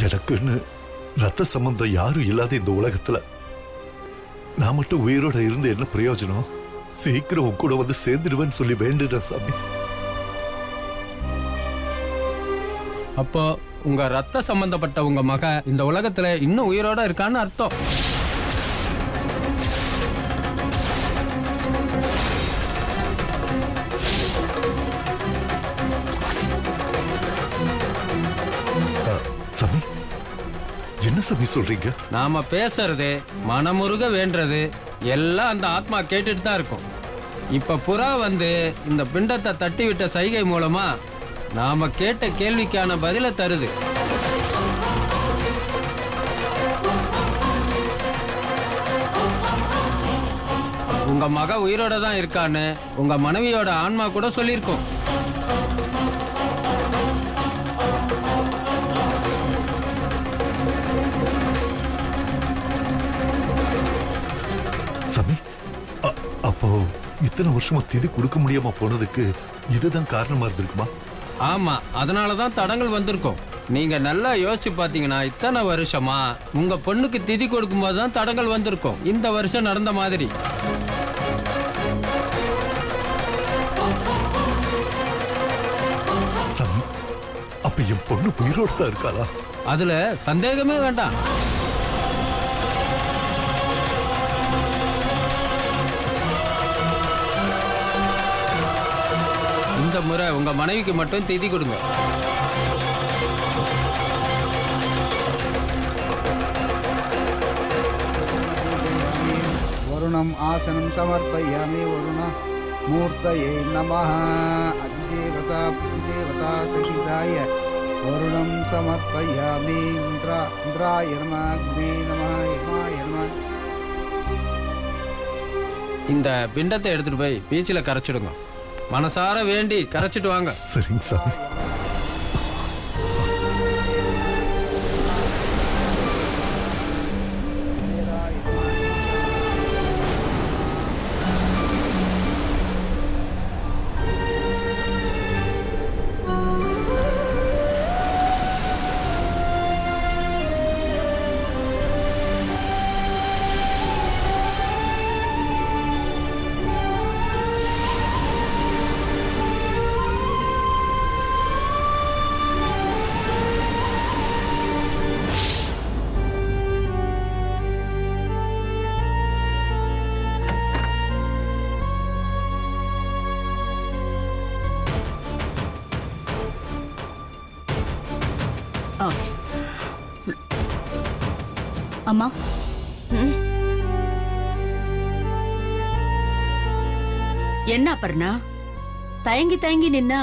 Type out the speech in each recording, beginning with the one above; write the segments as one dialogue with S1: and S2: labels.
S1: எனக்குன்னு ரத்த சம்பந்தம் யாரும் இல்லாத இந்த உலகத்துல நான் மட்டும் உயிரோட இருந்து என்ன பிரயோஜனம்? சீக்கிரம் உன் கூட வந்து சேர்ந்துடுவேன்னு சொல்லி வேண்டுறேன் சாமி.
S2: அப்போ உங்க ரத்த சம்பந்தப்பட்ட உங்க மக இந்த உலகத்துல இன்னும் உயிரோட இருக்கான்னு அர்த்தம்.
S1: சாமி, என்ன சாமி சொல்றீங்க?
S2: நாம பேசுறது மனமுருக வேண்டது எல்லாம் அந்த ஆத்மா கேட்டுட்டு தான் இருக்கும். இப்ப புறா வந்து இந்த பிண்டத்தை தட்டி விட்ட சைகை மூலமா நாம கேட்ட கேள்விக்கான பதிலை தருது. உங்க மக உயிரோட தான் இருக்கான்னு உங்க மனைவியோட ஆன்மா கூட சொல்லியிருக்கோம்.
S1: சாமி, அப்போ இத்தனை வருஷமா திதி கொடுக்க முடியாம போனதுக்கு இதுதான் காரணமா இருந்திருக்குமா?
S2: ஆமா, அதனாலதான் தடங்கள் வந்திருக்கும். நீங்க நல்லா யோசிச்சு பாத்தீங்கன்னா இத்தனை வருஷமா உங்க பொண்ணுக்கு திதி கொடுக்கும் போதுதான் தடங்கள் வந்திருக்கும். இந்த வருஷம் நடந்த மாதிரி.
S1: சாமி, அப்ப என் பொண்ணு உயிரோட தான் இருக்காளா?
S2: அதுல சந்தேகமே வேண்டாம். இந்த முறை உங்க மனைவிக்கு மட்டும் திதி கொடுங்க.
S3: வருணம் ஆசனம் சமர்ப்பயாமி வருண மூர்த்தயே நமஹ. அதிதேவதா பிரதிதேவதா சகிதாய வருணம் சமர்ப்பயாமி. இந்திராய நம, அக்னே நம, யமாய நம.
S2: இந்த பிண்டத்தை எடுத்துட்டு போய் பீச்சில் கரைச்சிடுங்க. மனசார வேண்டி கரைச்சிட்டு வாங்க.
S1: சரிங்க சாமி.
S4: அம்மா,
S5: என்ன அபர்ணா தயங்கி தயங்கி நின்னா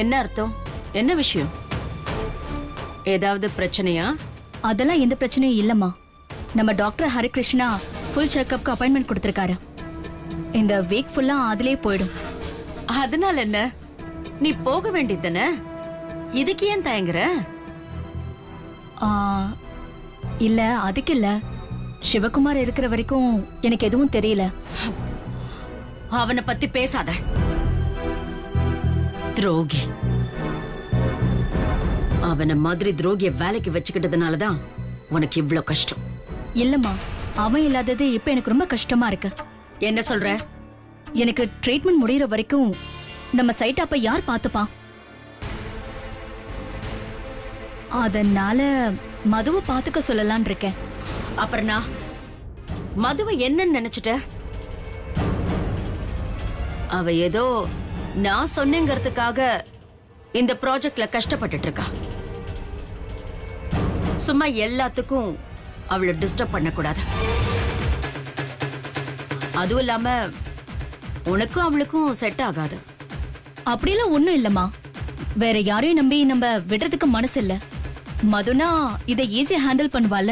S5: என்ன அர்த்தம்? என்ன விஷயம்? ஏதாவது பிரச்சனையா?
S4: அதெல்லாம் எந்த பிரச்சனையும் இல்லம்மா. நம்ம டாக்டர் ஹரிகிருஷ்ணா ஃபுல் செக்அப்க்கு அப்பாயின்மெண்ட் கொடுத்திருக்காரு. இந்த வீக் ஃபுல்லா அதுலயே போயிடும்.
S5: அதனால என்ன, நீ போக வேண்டியதுதானே? இதுக்கு ஏன் தயங்குற?
S4: இல்ல, அதுக்கு இல்ல. சிவகுமார் இருக்கிற வரைக்கும் எனக்கு எதுவும் தெரியல.
S5: அவனை பத்தி பேசாத, துரோகி. அவனை மாதிரி துரோகிய வேலைக்கு வச்சுக்கிட்டதுனாலதான் உனக்கு இவ்ளோ கஷ்டம்.
S4: இல்லம்மா, அவன் இல்லாதது இப்ப எனக்கு ரொம்ப கஷ்டமா இருக்கு.
S5: என்ன சொல்ற?
S4: எனக்கு ட்ரீட்மெண்ட் முடியற வரைக்கும் நம்ம சைட் அப்ப யார் பாத்துப்பான்? அதனால மதுவை பாத்துக்க சொல்லலான் இருக்கேன்.
S5: அபர்ணா, மதுவை என்னன்னு நினைச்சிட்ட? அவ ஏதோ நான் சொன்னேங்கிறதுக்காக இந்த ப்ராஜெக்ட்ல கஷ்டப்பட்டுட்டு இருக்கா. சும்மா எல்லாத்துக்கும் அவளை டிஸ்டர்ப் பண்ணக்கூடாது. அதுவும் இல்லாம உனக்கும் அவளுக்கும் செட் ஆகாது.
S4: அப்படிலாம் ஒண்ணும் இல்லம்மா. வேற யாரையும் நம்பி நம்ம விடுறதுக்கு மனசு இல்ல. மதுனா இதை ஈஸியா ஹேண்டில் பண்ணுவால,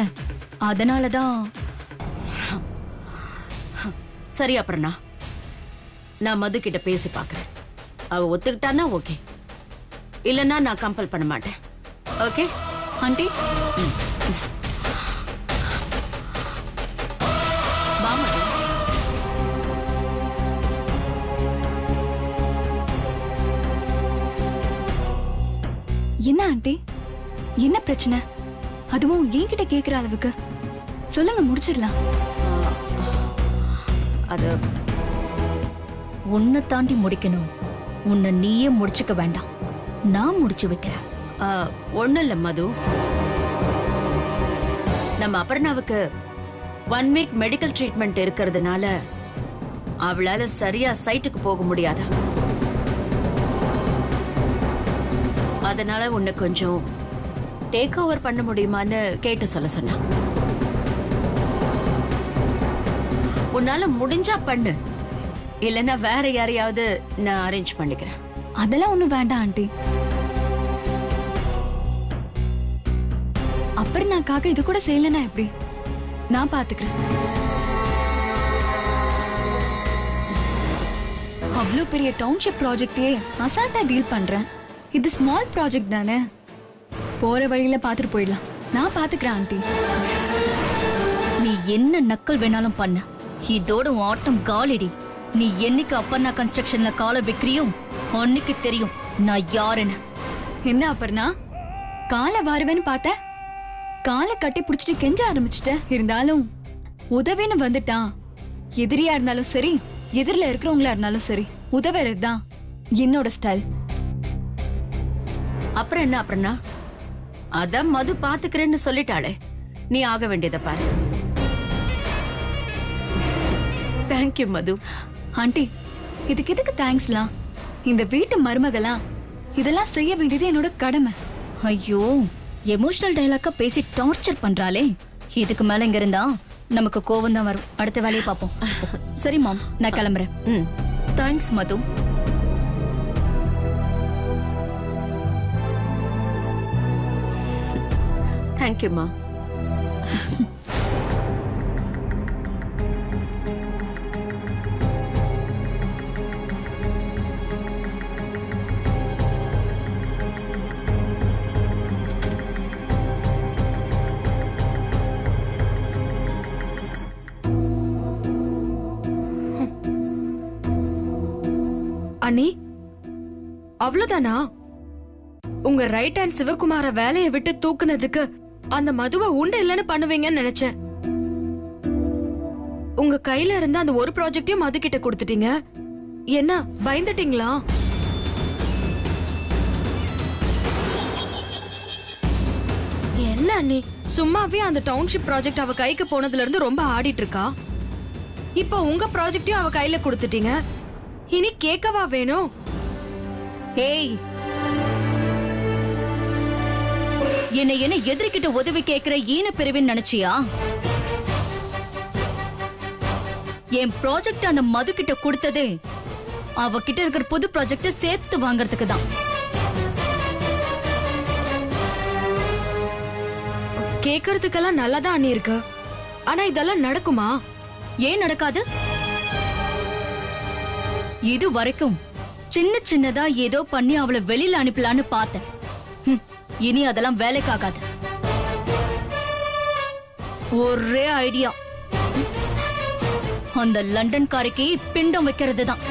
S4: அதனாலதான்.
S5: சரி அபர்ணா, நான் மது கிட்ட பேசி பாக்குறேன். அவ ஒத்துக்கிட்டான்னா ஓகே, இல்லன்னா நான் கம்பல் பண்ண மாட்டேன். Okay
S4: aunty? என்ன ஆண்டி, என்ன பிரச்சனை?
S6: அதுவும் என்கிட்ட கேக்குற அளவுக்கு? சொல்லுங்க, முடிச்சிடலாம்.
S5: அது
S4: உன்னை தாண்டி முடிக்கணும். உன்னை நீயே முடிச்சுக்க வேண்டாம், நான் முடிச்சு வைக்கிறேன்.
S5: ஒண்ணும் இல்ல மது. நம்ம அபர்ணாவுக்கு 1 வீக் மெடிக்கல் ட்ரீட்மெண்ட் இருக்கிறதுனால அவளால சரியா சைட்டுக்கு போக முடியாது. அதனால உன்னை கொஞ்சம் டேக் ஓவர் பண்ண முடியுமான்னு கேட்டு சொல்ல சொன்னா. உன்னால முடிஞ்சா பண்ணு, இல்லைன்னா வேற யாரையாவது நான் அரேஞ்ச் பண்ணிக்கிறேன்.
S6: அதெல்லாம் ஒண்ணும் வேண்டாம் ஆண்டி. அபர்ணாக்காக இது கூட செய்யலனா எப்படி? நான் பாத்துக்கிறேன். அவ்வளோ பெரிய டவுன்ஷிப் ப்ராஜெக்டே அசால்ட்டா டீல் பண்றேன். இது ஸ்மால் ப்ராஜெக்ட் தானே, போற வழியில பாத்துட்டு போயிடலாம். நான் பாத்துக்கிறேன் ஆண்டி.
S4: நீ என்ன நக்கல் வேணாலும் பண்ண, இதோட உன் ஆட்டம் காலிடி. நீ என்னைக்கு அப்பர்ணா கன்ஸ்ட்ரக்ஷன்ல காலை வைக்கிறியோ அன்னைக்கு தெரியும் நான் யாருன்னு.
S6: என்ன அபர்ணா, காலை வாருவேன்னு பார்த்த, காலை கட்டி பிடிச்சிட்டு கெஞ்ச ஆரம்பிச்சுட்ட. இருந்தாலும் உதவின்னு வந்துட்டான். எதிரியா இருந்தாலும் சரி, எதிரில இருக்கிறவங்களா இருந்தாலும் சரி, உதவுறது தான் என்னோட ஸ்டைல்.
S5: அப்புறம் என்ன அப்புறம்னா, அதான் மது பாத்துக்கிறேன்னு சொல்லிட்டாளே, நீ ஆக வேண்டியதை பாரு. தேங்க்யூ மது.
S6: ஆண்டி, இதுக்கு எதுக்கு தேங்க்ஸ்லாம்? இந்த வீட்டு மருமகளா இதெல்லாம் செய்ய வேண்டியது என்னோட கடமை.
S4: ஐயோ, எமோஷனல் டைலாக்கா பேசி டார்ச்சர் பண்றாளே. இதுக்கு மேல இங்க இருந்தா நமக்கு கோவம் தான் வரும். அடுத்த வேலையை பார்ப்போம். சரி மாம், நான் கிளம்புறேன். தேங்க்ஸ் மது.
S5: தேங்க்யூமா.
S7: அண்ணி, அவ்வளவுதானா? உங்க ரைட் ஹேண்ட் சிவகுமார வேலையை விட்டு தூக்குனதுக்கு அந்த மதுவை உண்டு இல்லைன்னு பண்ணுவீங்கன்னு நினைச்சேன். உங்க கையில இருந்த அந்த ஒரு ப்ராஜெக்டையும் மது கிட்ட கொடுத்துட்டீங்க. என்ன பயந்துட்டீங்களா? என்ன அண்ணி, சும்மாவே அந்த டவுன்ஷிப் ப்ராஜெக்ட் அவ கைக்கு போனதுல இருந்து ரொம்ப ஆடிட்டு இருக்கா. இப்போ உங்க ப்ராஜெக்டையும் அவ கையில கொடுத்துட்டீங்க. இனி கேட்கவா வேணும்?
S4: ஏய், என்ன எதிர்கிட்ட உதவி கேட்கிற ஈன பிரிவின்னு நினைச்சியா? என் ப்ராஜெக்ட் அந்த மது கிட்ட கொடுத்ததே அவகிட்ட இருக்கிற புது ப்ராஜெக்ட சேர்த்து வாங்கறதுக்கு தான்.
S7: கேக்குறதுக்கெல்லாம் நல்லாதான் அண்ணி இருக்கு. ஆனா இதெல்லாம் நடக்குமா?
S4: ஏன் நடக்காது? இது வரைக்கும் சின்ன சின்னதா ஏதோ பண்ணி அவளை வெளியில அனுப்பலான்னு பார்த்தேன். இனி அதெல்லாம் வேலைக்காகாது. ஒரே ஐடியா, அந்த லண்டன் காரிக்கு பிண்டம் வைக்கிறது தான்.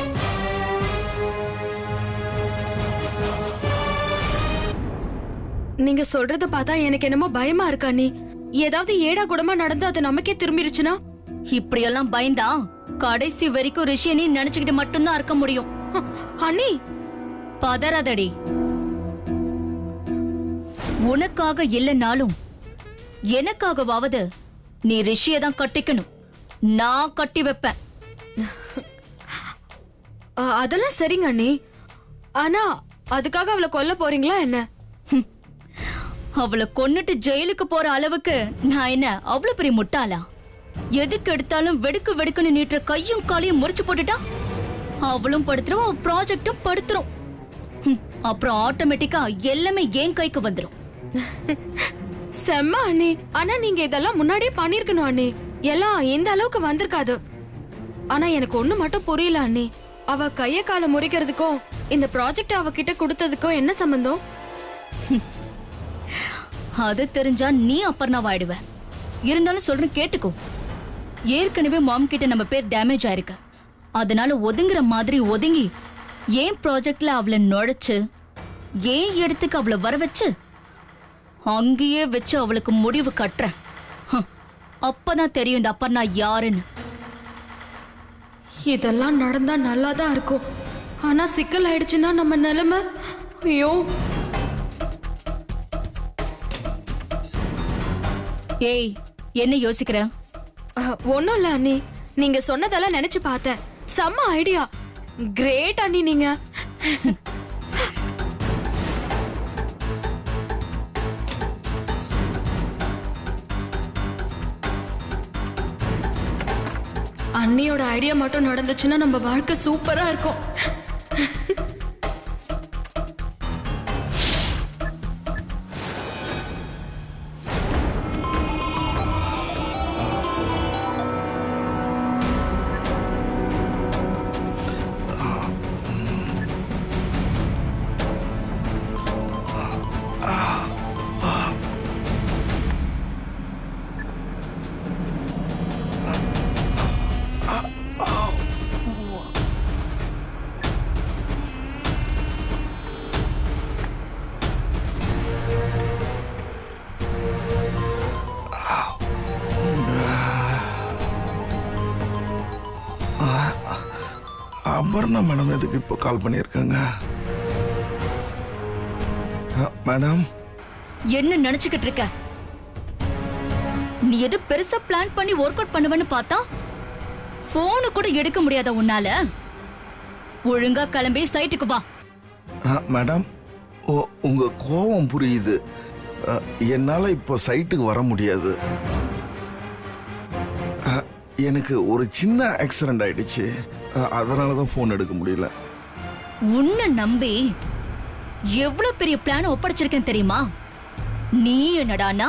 S7: நீங்க சொல்றத பார்த்தா எனக்கு என்னமோ பயமா இருக்கா அண்ணி. ஏதாவது ஏடா கூடமா நடந்து அது நமக்கே திரும்பிருச்சுன்னா?
S4: இப்படியெல்லாம் பயந்தா கடைசி வரைக்கும் ரிஷியனி நினைச்சுக்கிட்டு மட்டும்தான் இருக்க முடியும்.
S7: அண்ணி,
S4: பதறாதடி. உனக்காக இல்லைனாலும் எனக்காகவாவது நீ ரிஷியை தான் கட்டிக்கணும். நான் கட்டி வைப்பேன்.
S7: அதெல்லாம் சரிங்க அண்ணி. ஆனா அதுக்காக அவளை கொல்ல போறீங்களா என்ன?
S4: அவளை கொன்னுட்டு ஜெயிலுக்கு போற அளவுக்கு நான் என்ன அவ்வளவு பெரிய முட்டாளா? எதுக்கு எடுத்தாலும் வெடுக்கு வெடுக்குன்னு நீட்டுற கையும் காலையும் முறிச்சு போட்டுட்டா அவளும் படுத்துரும், ப்ராஜெக்டும் படுத்துரும். அப்புறம் ஆட்டோமேட்டிக்கா எல்லாமே என் கைக்கு வந்துரும்.
S7: செம்ம அண்ணி. ஆனா நீங்க இதெல்லாம் முன்னாடியே பண்ணிருக்கணும் அண்ணி. எல்லாம் இந்த அளவுக்கு வந்திருக்காது. ஆனா எனக்கு ஒண்ணு மட்டும் புரியல அண்ணி. அவ கைய கால முறிக்கிறதுக்கும் இந்த ப்ராஜெக்ட் அவகிட்ட கொடுத்ததுக்கும் என்ன சம்பந்தம்?
S4: அது தெரிஞ்சா நீ அப்பர்ணாவாயிடுவ. இருந்தாலும் சொல்றேன் கேட்டுக்கோ. ஏற்கனவே மாம் கிட்ட நம்ம பேர் டேமேஜ் ஆயிருக்கு. அதனால ஒதுங்குற மாதிரி ஒதுங்கி ஏன் ப்ராஜெக்ட்ல அவளை நுழைச்சு ஏன் இடத்துக்கு அவளை வர வச்சு அங்கேயே வச்சு அவளுக்கு முடிவு கட்டுறேன். அப்பதான் தெரியும் இந்த அப்பர்ணா யாருன்னு.
S7: இதெல்லாம் நடந்தா நல்லா தான் இருக்கும். ஆனா சிக்கல் ஆயிடுச்சுன்னா நம்ம நிலைமை. ஐயோ.
S4: ஏய், என்ன யோசிக்கிற?
S7: ஒன்னும் இல்ல அண்ணி, நீங்க சொன்னதெல்லாம் நினைச்சு பார்த்தேன். செம்ம ஐடியா. கிரேட் அண்ணி நீங்க. அண்ணியோட ஐடியா மட்டும் நடந்துச்சுன்னா நம்ம வாழ்க்கை சூப்பரா இருக்கும்.
S8: அபர்ணா மேடம் எதுக்கு இப்போ கால் பண்ணியிருக்காங்க? மேடம்,
S4: என்ன நினைச்சுக்கிட்டு இருக்க? நீ எது பெருசா பிளான் பண்ணி ஒர்க் அவுட் பண்ணுவேன்னு பார்த்தா போனு கூட எடுக்க முடியாத உன்னால. ஒழுங்கா கிளம்பி சைட்டுக்கு வா.
S8: மேடம், உங்க கோபம் புரியுது. என்னால இப்போ சைட்டுக்கு வர முடியாது. எனக்கு ஒரு சின்ன ஆக்சிடென்ட் ஆயிடுச்சு. அதனாலதான் போன் எடுக்க முடியல.
S4: உன்னை நம்பி எவ்வளவு பெரிய பிளான் ஒப்படைச்சிருக்கேன் தெரியுமா? நீ என்னடானா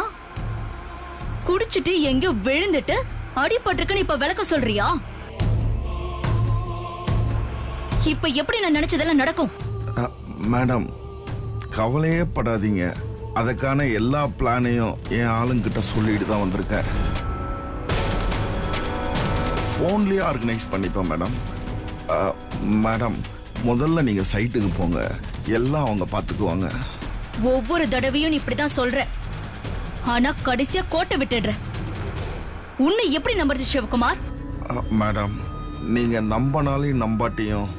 S4: குடிச்சிட்டு எங்கயோ விழுந்துட்டு அடிபட்டிருக்குன்னு இப்ப விளக்க சொல்றியா? இப்ப எப்படி நான் நினைச்சதெல்லாம் நடக்கும்?
S8: மேடம், கவலையே படாதீங்க. அதுக்கான எல்லா பிளானையும் என் ஆளுங்கிட்ட சொல்லிட்டு தான் வந்திருக்கேன். ஃபோன்லேயே ஆர்கனைஸ் பண்ணிப்பேன் மேடம். மேடம், முதல்ல நீங்க சைட்டுக்கு போங்க. எல்லாம் அவங்க பார்த்துக்குவாங்க.
S4: ஒவ்வொரு தடவையும் நீ இப்படிதான் சொல்ற. ஆனா கடைசியா கோட்டை விட்டுடுற. உன்னை எப்படி நம்புறது சிவகுமார்?
S8: மேடம், நீங்க நம்பனாலையும் நம்பாட்டியும்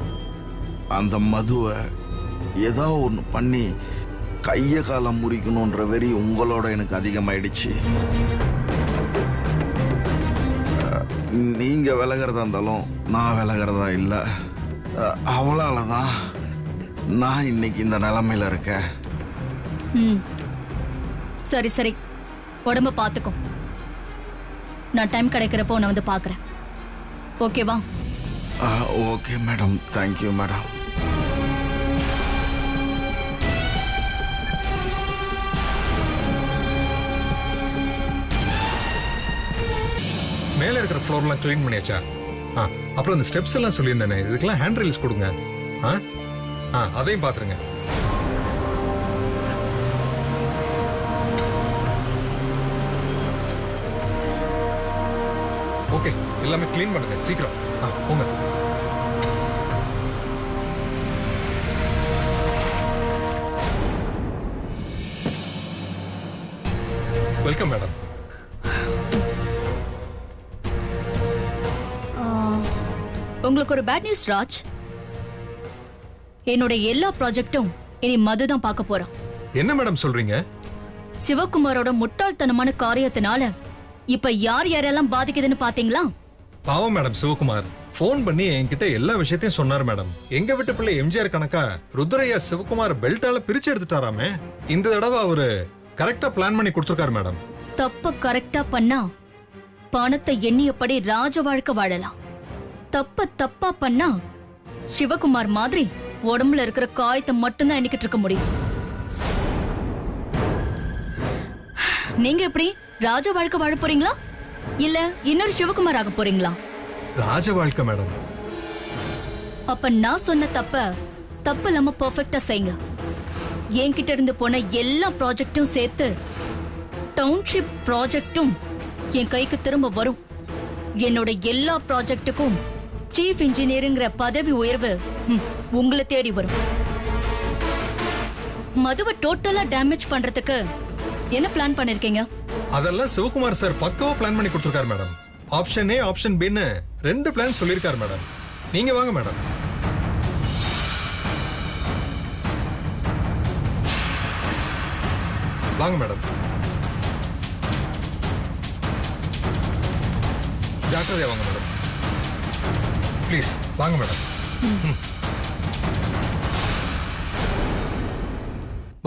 S8: அந்த மதுவை ஏதோ ஒன்று பண்ணி கைய காலம் முறிக்கணுன்ற வெறி உங்களோட எனக்கு அதிகமாயிடுச்சு. நீங்க விலகிறதா இருந்தாலும் நான் விலகிறதா இல்லை. அவளால தான் நான் இன்னைக்கு இந்த நிலைமையில இருக்கேன்.
S4: சரி சரி, உடம்ப பாத்துக்கோ. நான் டைம் கிடைக்கிறப்போ நான் வந்து பாக்குறேன். ஓகேவா?
S8: Okay madam, thank you madam.
S9: மேலே இருக்கிற ஃப்ளோர்லாம் க்ளீன் பண்ணியாச்சா? அப்புறம் இந்த ஸ்டெப்ஸ் எல்லாம் சொல்லியிருந்தேனே, இதுக்கெல்லாம் ஹேண்ட் ரைல்ஸ் கொடுங்க. அதையும் பார்த்துருங்க. ஓகே, எல்லாமே க்ளீன் பண்ணுங்க சீக்கிரம். போங்க. Welcome madam.
S4: உங்களுக்கு ஒரு பேட் நியூஸ் ராஜ். என்னோட எல்லா ப்ராஜெக்டும் இனி மது தான் பார்க்க போறான்.
S9: என்ன மேடம் சொல்றீங்க?
S4: சிவகுமாரோட முட்டாள்தனமான காரியத்தினால இப்ப யார் யாரெல்லாம் பாதிக்குதுன்னு பாத்தீங்களா?
S9: பாவம் மேடம், சிவகுமார் போன் பண்ணி என்கிட்ட எல்லா விஷயத்தையும் சொன்னார் மேடம். எங்க வீட்டு பிள்ளை எம்ஜிஆர் கணக்கா ருத்ரையா சிவகுமார் பெல்ட்டால பிரிச்சு எடுத்துட்டாராமே. இந்த தடவை அவரு கரெக்டா பிளான் பண்ணி கொடுத்துருக்காரு மேடம்.
S4: தப்ப கரெக்டா பண்ணா பணத்தை எண்ணியபடி ராஜ வாழ்க்கை வாழலாம். தப்பா பண்ணா சிவகுமார் மாதிரி உடம்புல இருக்கிற காயத்தை மட்டும்தான் எண்ணிக்கிட்டு இருக்க முடியும். நீங்க எப்படி ராஜ வாழ்க்கை வாழ போறீங்களா இல்ல இன்னொரு சிவகுமார் ஆக போறீங்களா?
S9: ராஜ வாழ்க்கை மேடம்.
S4: அப்ப நான் சொன்ன தப்பு இல்லாம பெர்ஃபெக்ட்டா செய்யுங்க. என்கிட்ட இருந்து போன எல்லா ப்ராஜெக்டும் சேர்த்து டவுன்ஷிப் ப்ராஜெக்டும் என் கைக்கு திரும்ப வரும். என்னோட எல்லா ப்ராஜெக்டுக்கும் சீஃப் இன்ஜினியருங்கிற பதவி உயர்வு உங்களை தேடி வரும். மதுவை டோட்டலா டேமேஜ் பண்றதுக்கு என்ன பிளான் பண்ணிருக்கீங்க?
S9: அதெல்லாம் சிவகுமார் சார் பக்கவா பிளான் பண்ணி கொடுத்துருக்காரு madam. Option A option pin 2 plan சொல்லியிருக்காரு மேடம். நீங்க வாங்க மேடம். வாங்க மேடம். ஜாக்கிரதையா வாங்க மேடம். ப்ளீஸ் வாங்க மேடம்.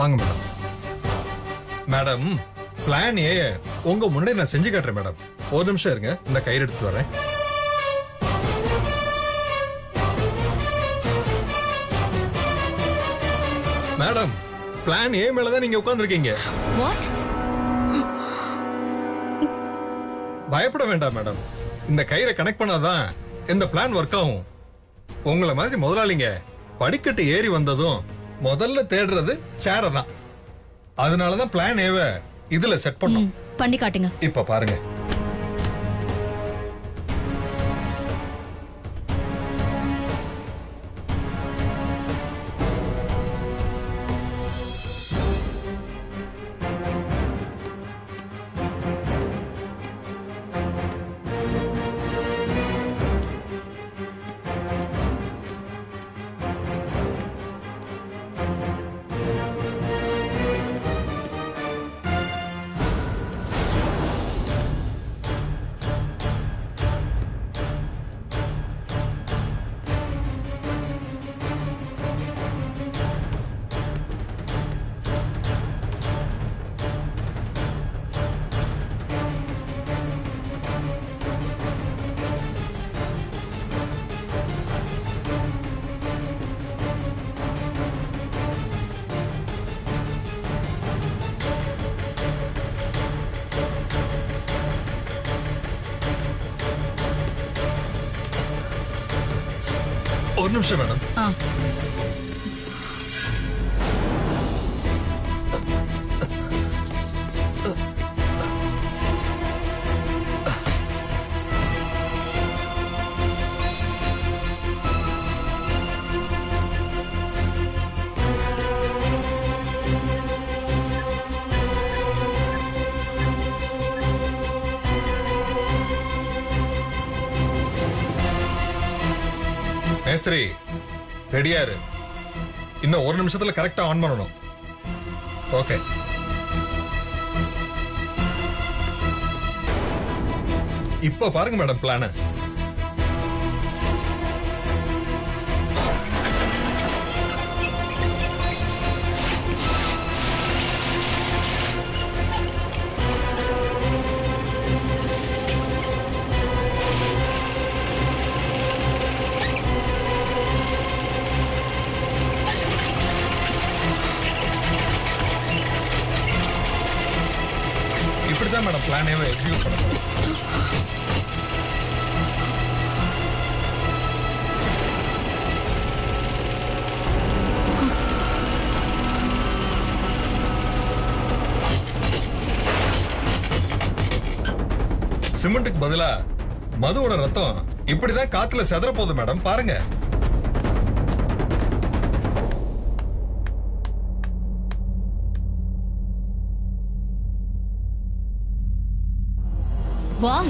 S9: வாங்க மேடம். மேடம் பிளான் ஏ உங்க முன்னாடி நான் செஞ்சு காட்டுறேன் மேடம். ஒரு நிமிஷம் இருங்க, இந்த கயிறு எடுத்து வரேன். மேடம் பிளான் ஏ மேலதான் நீங்க உட்கார்ந்துருக்கீங்க.
S4: வாட்?
S9: பயப்பட வேண்டாம் மேடம். இந்த கயிறை கனெக்ட் பண்ணாதான் இந்த பிளான் ஒர்க் ஆகும். உங்களை மாதிரி முதலாளிங்க படிக்கட்டு ஏறி வந்ததும் முதல்ல தேடுறது சேரை தான். அதனாலதான் பிளான் ஏவ இதுல செட் பண்ணோம்.
S4: பண்ணி காட்டுங்க.
S9: இப்ப பாருங்க. ஒரு நிமிஷம் மேடம். மேஸ்திரி ரெடியா இரு. இன்னும் ஒரு நிமிஷத்துல கரெக்டா ஆன் பண்ணணும். ஓகே. இப்ப பாருங்க மேடம் பிளான. இப்படிதான் மேடம் பிளானே எக்ஸிக்யூட் பண்ணணும். சிமெண்ட்டுக்கு பதிலா மதுவோட ரத்தம் இப்படிதான் காத்துல செதற போகுது மேடம். பாருங்க.
S4: Wow,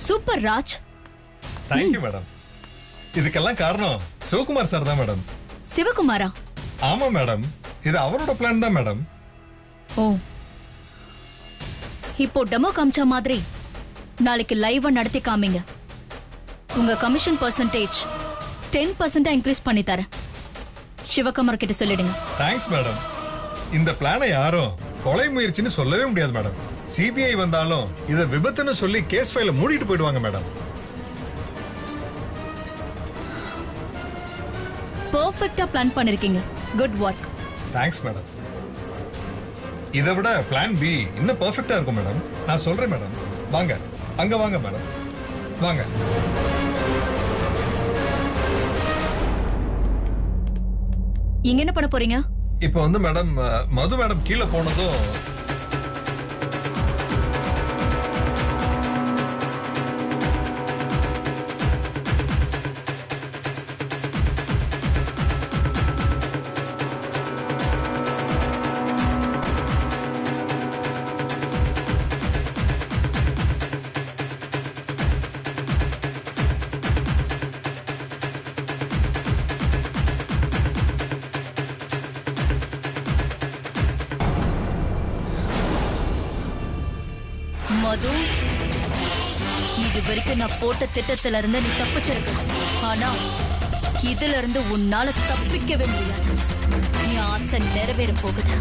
S4: super Raj.
S9: Thank you madam. இதுக்கெல்லாம் காரணம் சிவகுமார் சார் தான் மேடம்.
S4: சிவகுமாரா?
S9: ஆமா மேடம், இது அவரோட பிளான் தான் மேடம்.
S4: ஓ, இப்போ டெமோ காமிச்ச மாதிரி நாளைக்கு லைவா நடத்தி காமிங்க. உங்க கமிஷன் பர்சன்டேஜ் 10% இன்க்ரீஸ் பண்ணி தரேன். சிவகுமார் கிட்ட சொல்லிடுங்க.
S9: Thanks madam. இந்த பிளானை யாரும் கொலை முயற்சின்னு சொல்லவே முடியாது மேடம். சிபிஐ வந்தாலும் இத விபத்துன்னு சொல்லி கேஸ் ஃபைல மூடிட்டு போயிடுவாங்க மேடம்.
S4: பெர்ஃபெக்ட்டா பிளான் பண்ணிருக்கீங்க. Good work.
S9: Thanks madam. இதை விட பிளான் பி இன்னும் பெர்ஃபெக்ட்டா இருக்கும் மேடம். நான் சொல்றேன் மேடம். வாங்க, அங்க வாங்க மேடம். வாங்க.
S4: இங்க என்ன பண்ண போறீங்க?
S9: இப்போ வந்து மேடம் மது மேடம் கீழே போனதும்
S4: மது, இது வரைக்கும் நான் போட்ட திட்டத்துல இருந்து நீ தப்பிச்சிருக்க. ஆனா இதுல இருந்து உன்னால தப்பிக்கவே முடியாது. நீ ஆசை நிறைவேற போகுது.